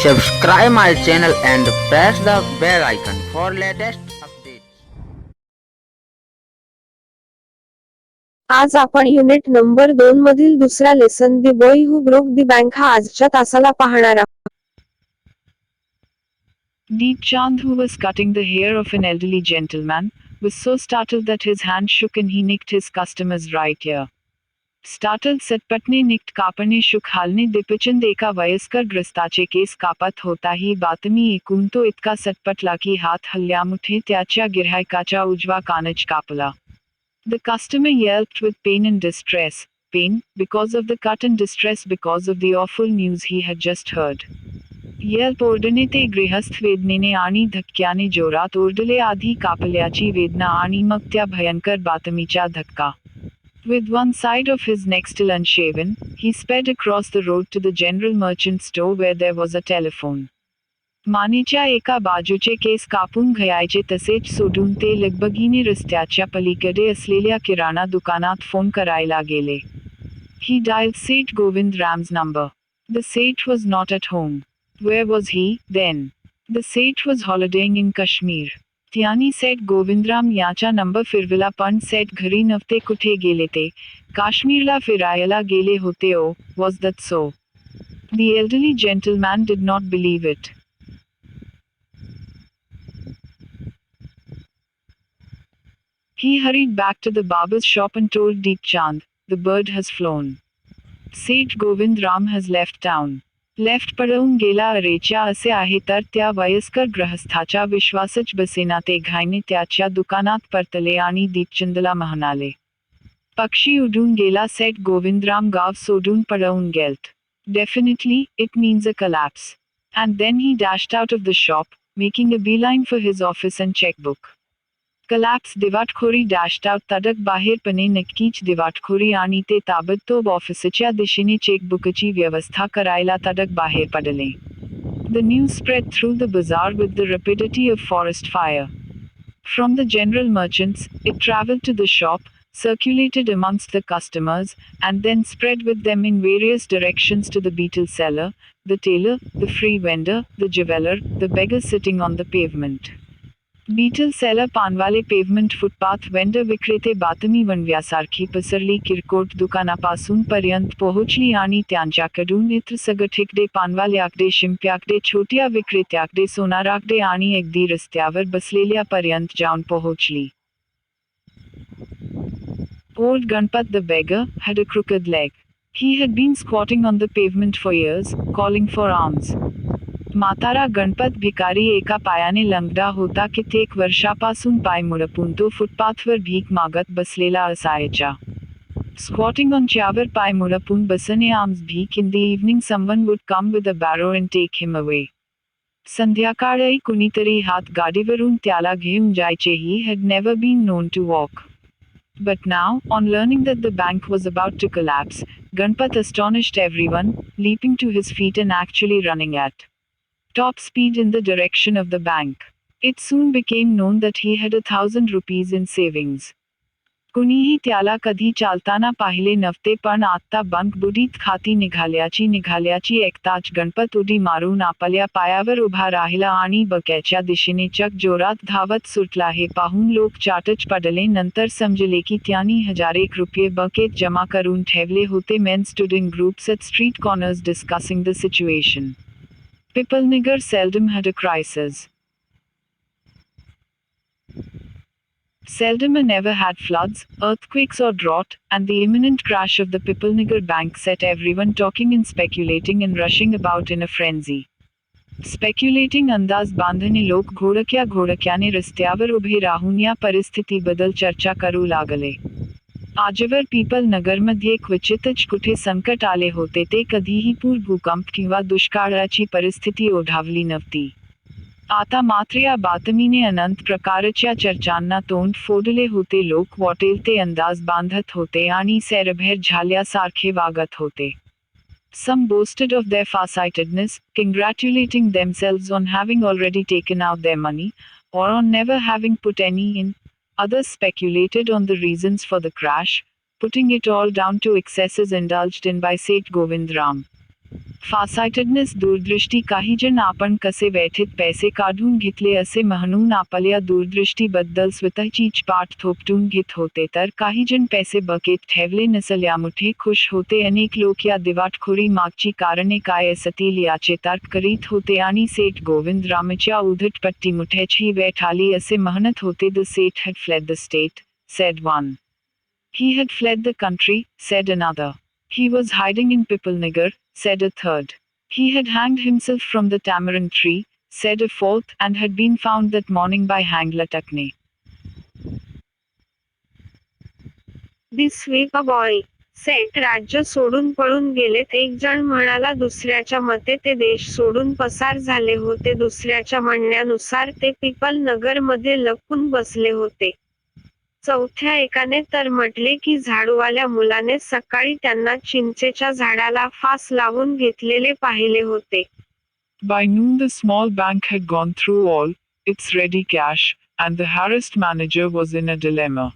Subscribe my channel and press the bell icon for latest updates. आज आपण unit number 2 मधील दुसरा lesson दी boy हू broke दी bank हा आजच्या तासाला पाहणार आहोत. Deep Chand, who was cutting the hair of an elderly gentleman, was so startled that his hand shook and he nicked his customer's right ear. Startled सटपटने निकट कापणे शुक हालने दीपचंद एका वयस्कर ग्रस्ताचे केस कापत होता ही बातमी ऐकून तो इतका सटपटला की हात हल्ल्यामुळे त्याच्या गिऱ्हाईकाचा उजवा कानच कापला. The customer yelped with pain and distress. Pain, because of the cut, and distress because of the awful news he had just heard. Yelp ओरडणे ते गृहस्थ वेदनेने आणि धक्क्याने जोरात ओरडले, आधी कापल्याची वेदना आणि मग त्या भयंकर बातमीचा धक्का. With one side of his neck still unshaven, he sped across the road to the general merchant store where there was a telephone. मानेच्या एका बाजूचे केस कापून घ्यायचे तसेच सोडून ते लगबगीने रस्त्याच्या पलीकडे असलेल्या किराणा दुकानात फोन करायला गेले. He dialed Seth Govind Ram's number. The Seth was not at home. Where was he, then? The Seth was holidaying in Kashmir. त्यांनी सेठ गोविंदराम याचा नंबर फिरविला पण सेठ घरी नव्हते. कुठे गेले ते? काश्मीरला फिरायला गेले होते. Oh, was that so? The elderly gentleman did not believe it. He hurried back to the barber's shop and told Deep Chand, "The bird has flown. Seth Govind Ram has left town." Left पळून गेला. अरेच्या असे आहे तर त्या वयस्कर ग्रहस्थाचा विश्वासच बसेना. ते घाईने त्याच्या दुकानात परतले आणि दीपचंदला म्हणाले, पक्षी उडून गेला. सेठ गोविंदराम गाव सोडून पळून गेलत. Definitely, it means a collapse. And then he dashed out of the shop, making a beeline for his office and checkbook. Collapse, दिवाटखोरी, dashed out, तडक बाहेरपणे, नक्कीच दिवाटखोरी आणि ते ताबडतोब ऑफिसच्या दिशेने चेकबुकची व्यवस्था करायला तडक बाहेर पडले. The news spread through the bazaar with the rapidity of forest fire. From the general merchants, it traveled to the shop, circulated amongst the customers, and then spread with them in various directions to the beetle seller, the tailor, the free vendor, the jeweler, the beggar sitting on the pavement. Betel seller, पानवाले, pavement, footpath vendor, विक्रेते. बातमी वणव्यासारखी पसरली, किरकोळ दुकानापासून पर्यंत पोहोचली आणि त्यांच्याकडून इतर सगळीकडे, पानवाल्याकडे, शिंप्याकडे, छोट्या विक्रेत्याकडे, सोनाराकडे आणि अगदी रस्त्यावर बसलेल्या पर्यंत जाऊन पोहोचली. Old Ganpat the beggar had a crooked leg. He had been squatting on the pavement for years, calling for alms. म्हातारा गणपत भिकारी एका पायाने लंगडा होता. कित्येक वर्षापासून पाय मुडपून तो फुटपाथवर भीक मागत बसलेला असायचा. Squatting on chair, पाय मुडपून बसणे, alms भीक. In the evening someone would come with a barrow and take him away. संध्याकाळी कुणीतरी हात गाडीवरून त्याला घेऊन जायचे. He had never been known to walk. But now, on learning that the bank was about to collapse, Ganpat astonished everyone, leaping to his feet and actually running at top speed in the direction of the bank. It soon became known that he had 1,000 rupees in savings. कुणीही त्याला कधी चालताना पाहिले नव्हते पण आत्ता bunk बुडीत खाती निघाल्याची ऐकताच गणपत उडी मारून आपल्या पायावर उभा राहिला आणि बक्याच्या दिशेने चक जोरात धावत सुटला. हे पाहून लोक चाटच पडले. नंतर समजले की त्यांनी हजारेक रुपये बकेत जमा करून ठेवले होते. Men stood in groups at street corners discussing the situation. Pipalnagar seldom had a crisis. Seldom or never had floods, earthquakes or drought, and the imminent crash of the Pipalnagar bank set everyone talking and speculating and rushing about in a frenzy. Speculating, अंदाज बांधणे, लोक घोडक्याने रस्त्यावर उभे राहून या परिस्थितीबद्दल चर्चा करू लागले. आजवर पीपल नगरमध्ये क्वचितच कुठे संकट आले होते. ते कधीही पूर, भूकंप किंवा दुष्काळाची परिस्थिती ओढावली नव्हती. आता मात्र या बातमीने अनंत प्रकारच्या चर्चांना तोंड फोडले होते. लोक वाटेल ते अंदाज बांधत होते आणि सैरभैर झाल्यासारखे वागत होते. Some boasted of their farsightedness, congratulating themselves on having already taken out their money, or on never having put any in. Others speculated on the reasons for the crash, putting it all down to excesses indulged in by Seth Govind Ram. फासायटेडनेस दूरदृष्टी. काही जण आपण कसे व्यथित पैसे काढून घेतले असे म्हणून आपल्या दूरदृष्टीबद्दल स्वतःचीच पाठ थोपटून घेत होते, तर काही जण पैसे बकेत ठेवले नसल्यामुळे खुश होते. अनेक लोक या दिवाटखोरी मागची कारणे काय असतील याचे तर्क करीत होते आणि सेठ गोविंद रामच्या उधटपट्टीमुळेच ही वेळ आली असे म्हणत होते. The Seth had fled the state, said one. He had fled the country, said another. He was hiding in Pipalnagar, said a third. He had hanged himself from the tamarind tree, said a fourth, and had been found that morning by hanged Latakne. This week a boy सेट राज्य सोडून पळून गेलेत. एक जण म्हणाला. दुसऱ्याच्या मते ते देश सोडून पसार झाले होते. दुसऱ्याच्या म्हणण्यानुसार ते पिपल नगर मध्ये लपून बसले होते. चौथ्या एकाने तर म्हटले की झाडूवाल्या मुलाने सकाळी त्यांना चिंचेच्या झाडाला फास लावून घेतलेले पाहिले होते. By noon the small bank had gone through all its ready cash, and the harassed manager was in a dilemma.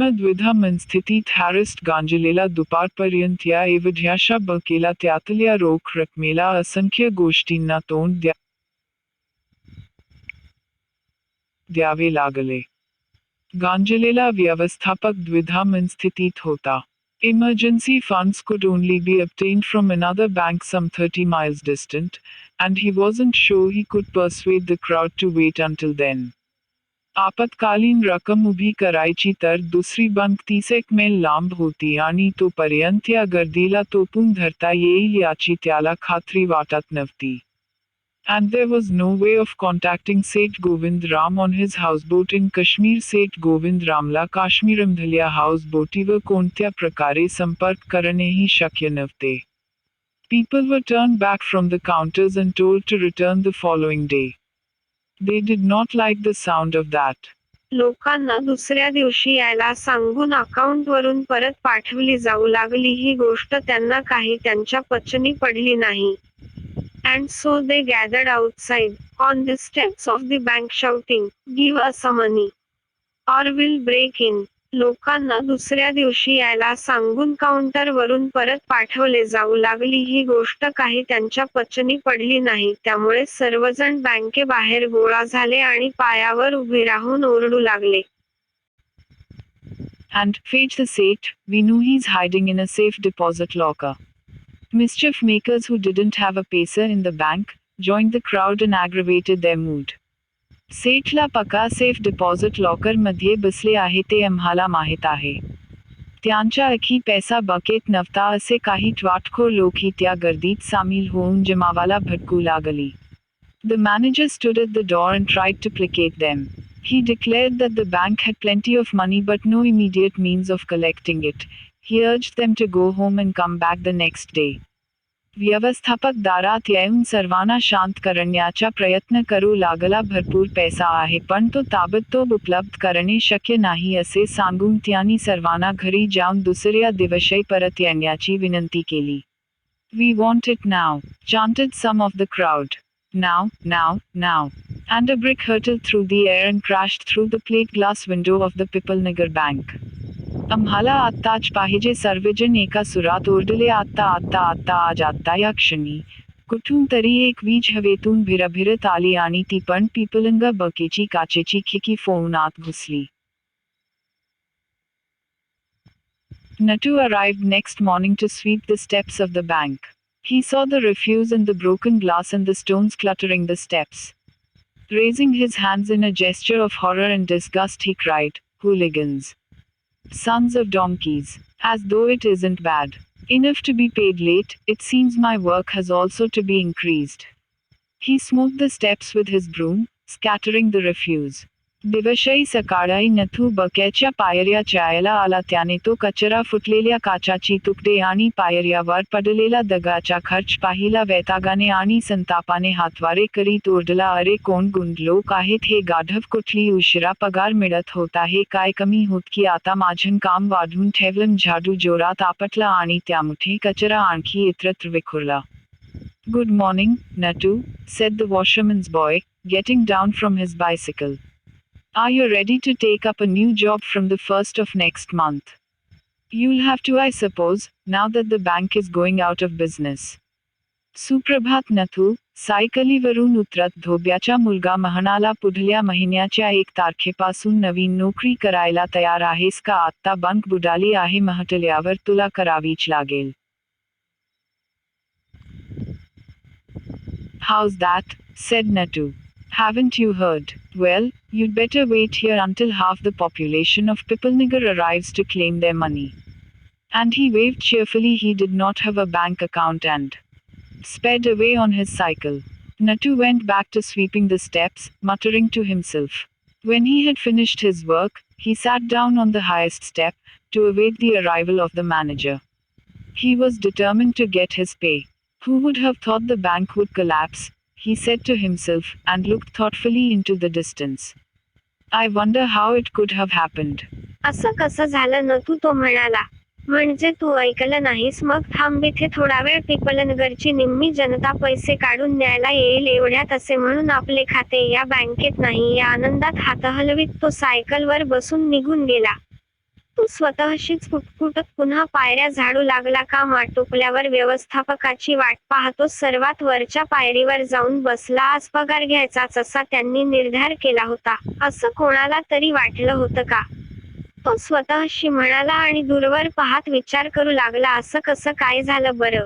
द्विधा मनस्थितीत हॅरेस्ट गांजलेला दुपारपर्यंत या एवढ्याशा बकेला त्यातल्या रोख रकमेला असंख्य गोष्टींना तोंड द्यावे लागले. गांजलेला व्यवस्थापक द्विधा मनस्थितीत होता. Emergency funds could only be obtained from another bank some 30 miles distant, and he wasn't sure he could persuade the crowd to wait until then. आपत्कालीन रक्कम उभी करायची तर दुसरी बँक 30 मैल लांब होती आणि तोपर्यंत या गर्दीला तोपून धरता येईल याची त्याला खात्री वाटत नव्हती. And there was no way of contacting Seth Govind Ram on his houseboat in Kashmir. Seth Govind Ramला काश्मीरमधल्या हाऊसबोटीवर कोणत्या प्रकारे संपर्क करणेही शक्य नव्हते. People were turned back from the counters and told to return the following day. They did not like the sound of that. लोकांना दुसऱ्या दिवशी यायला सांगून अकाउंटवरून परत पाठवली जाऊ लागली. ही गोष्ट त्यांना काही त्यांच्या पचनी पडली नाही. And so they gathered outside, on the steps of the bank shouting, "Give us some money, or we'll break in." लोकांना दुसऱ्या दिवशी यायला सांगून काउंटरवरून परत पाठवले जाऊ लागली. ही गोष्ट काही त्यांच्या पचनी पडली नाही. त्यामुळे सर्वजण बँकेबाहेर गोळा झाले आणि पायावर उभे राहून ओरडू लागले. And, fetch the Seth, we knew he's hiding in a safe deposit locker. Mischief makers who didn't have a paisa in the bank joined the crowd and aggravated their mood. सेठला पक्का सेफ डिपॉझिट लॉकर मध्ये बसले आहे ते आम्हाला माहीत आहे. त्यांच्या अखी पैसा बकेत नव्हता असे काही वाटखोर लोकही त्या गर्दीत सामील होऊन जमावाला भटकू लागली. The manager stood at the door and tried to placate them. He declared that the bank had plenty of money but no immediate means of collecting it. He urged them to go home and come back the next day. व्यवस्थापक दारात येऊन सर्वांना शांत करण्याचा प्रयत्न करू लागला. भरपूर पैसा आहे पण तो ताबडतोब उपलब्ध करणे शक्य नाही असे सांगून त्यांनी सर्वांना घरी जाऊन दुसऱ्या दिवशी परत येण्याची विनंती केली. We want it now, chanted some of the crowd. Now, now, now. And a brick hurtled through the air and crashed through the plate glass window of the Pipalnagar bank. आम्हाला आत्ताच पाहिजे. सर्वजण एका सुरात ओरडले. आत्ता आत्ता आत्ता आज आत्ता. या क्षणी कुठून तरी एक वीज हवेतून भिरभिरत आली आणि ती पण पिपलंगा बकेची काचेची खिडकी फोडून आत घुसली. Nattu arrived next morning to sweep the steps of the bank. He saw the refuse and the broken glass and the stones cluttering the steps. Raising his hands in a gesture of horror and disgust, he cried, "Hooligans! Sons of donkeys! As though it isn't bad enough to be paid late, it seems my work has also to be increased." He smoothed the steps with his broom, scattering the refuse. दिवशी सकाळी नथू बक्याच्या पायऱ्या चढायला आला. त्याने तो कचरा, फुटलेल्या काचाची तुकडे आणि पायऱ्यावर पडलेला दगडाचा खर्च पाहिला. वैतागाने आणि संतापाने हातवारे करीत ओरडला, "अरे कोण गुंड लोक आहेत हे? गाढव कुठली उशिरा पगार मिळत होता. हे काय कमी होत की आता माझं काम वाढवून ठेवलं." झाडू जोरात आपटला आणि त्यामुळे कचरा आणखी इतरत्र विखुरला. "Good morning, Nattu," said the washerman's boy, getting down from his bicycle. "Are you ready to take up a new job from the 1st of next month?" You'll have to, I suppose, now that the bank is going out of business. सुप्रभात नथू. सायकलीवरून उतरत धोब्याचा मुलगा म्हणाला, पुढल्या महिन्याच्या 1 तारखेपासून नवीन नोकरी करायला तयार आहेस का? आत्ता बंक बुडाली आहे म्हटल्यावर तुला करावीच लागेल. How's that? said Nattu. Haven't you heard? Well, you'd better wait here until half the population of Pipalnagar arrives to claim their money. And he waved cheerfully. He did not have a bank account and sped away on his cycle. Nattu went back to sweeping the steps, muttering to himself. When he had finished his work, he sat down on the highest step, to await the arrival of the manager. He was determined to get his pay. Who would have thought the bank would collapse? He said to himself, and looked thoughtfully into the distance. I wonder how it could have happened. असं कसं झालं नथू, तो म्हणाला. म्हणजे तू ऐकलं नाहीस? मग थांब इथे थोडा वेळ. पिपलनगरची निम्मी जनता पैसे काढून न्यायला येईल एवढ्यात असे म्हणून आपले खाते या बँकेत नाही या आनंदात हात हलवीत तो सायकलवर बसून निघून गेला. तो स्वतःशीच पुटपुटत पुन्हा पायऱ्या झाडू लागला. काम आटोपल्यावर व्यवस्थापकाची वाट पाहतो सर्वात वरच्या पायरीवर जाऊन बसला. आज पगार घ्यायचाच असा त्यांनी निर्धार केला होता, असं कोणाला तरी वाटलं होतं का? तो स्वतःशी म्हणाला आणि दूरवर पाहत विचार करू लागला, असं कसं काय झालं बरं?